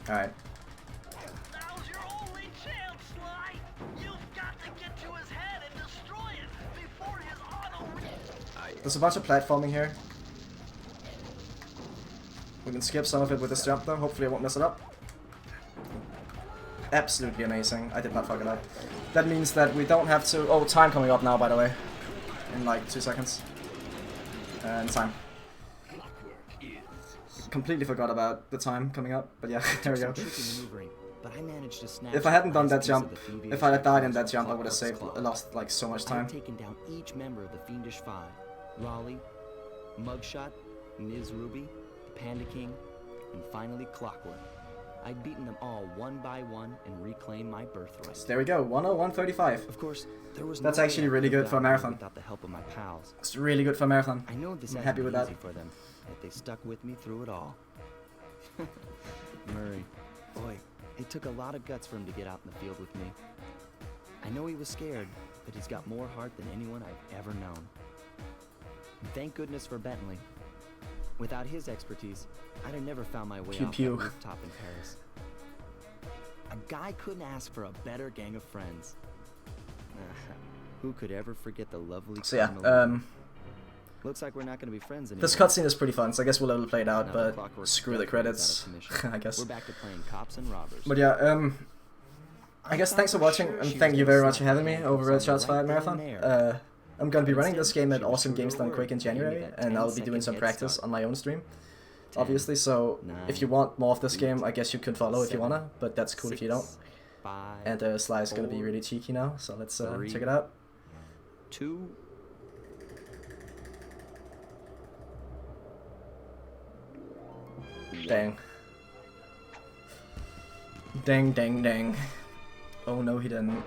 Alright. Now's your only chance, Sly. You've got to get to his head and destroy it before his auto. There's a bunch of platforming here. We can skip some of it with this jump though, hopefully I won't mess it up. Absolutely amazing, I did not fuck it up. That means that we don't have to... Oh, time coming up now, by the way. In like 2 seconds. And time. Completely forgot about the time coming up, but yeah, there we go. If I hadn't done that jump, if I had died in that jump, I would have lost like so much time. I've taken down each member of the Fiendish Five. Raleigh, Mugshot, Niz Ruby, the Panda King, and finally Clockwork. I'd beaten them all one by one and reclaimed my birthright. So there we go, 101.35. Of course, there was That's no actually really good for a marathon. without the help of my pals. It's really good for a marathon. I know this I'm hasn't happy with been that. easy for them, but they stuck with me through it all. Murray, boy, it took a lot of guts for him to get out in the field with me. I know he was scared, but he's got more heart than anyone I've ever known. And thank goodness for Bentley. Without his expertise, I'd have never found my way Pew off pew. that rooftop in Paris. A guy couldn't ask for a better gang of friends. Who could ever forget the lovely... So yeah, looks like we're not going to be friends anymore. this cutscene is pretty fun, so I guess we'll let it play it out, Now but Clockwork screw the definitely is credits, out of commission. I guess. We're back to playing cops and robbers. But yeah, I guess thanks for watching, and thank you very much for having me over at Shots Fired Marathon. I'm gonna be running this game at Awesome Games Done Quick in January, and I'll be doing some practice on my own stream, obviously, so if you want more of this game, I guess you can follow if you wanna, but that's cool if you don't. And Sly is gonna be really cheeky now, so let's check it out. 2. Dang. Dang, dang, dang. Oh no, he didn't.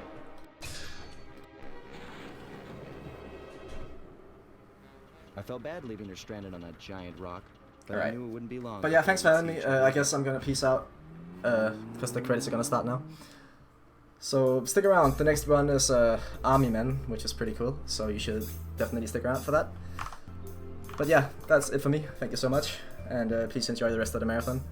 I felt bad leaving her stranded on that giant rock, but I Alright. knew it wouldn't be long. But yeah, before thanks for we'd having see me. each other I guess again. I'm gonna peace out, because the credits are gonna start now. So stick around. The next one is Army Men, which is pretty cool. So you should definitely stick around for that. But yeah, that's it for me. Thank you so much, and please enjoy the rest of the marathon.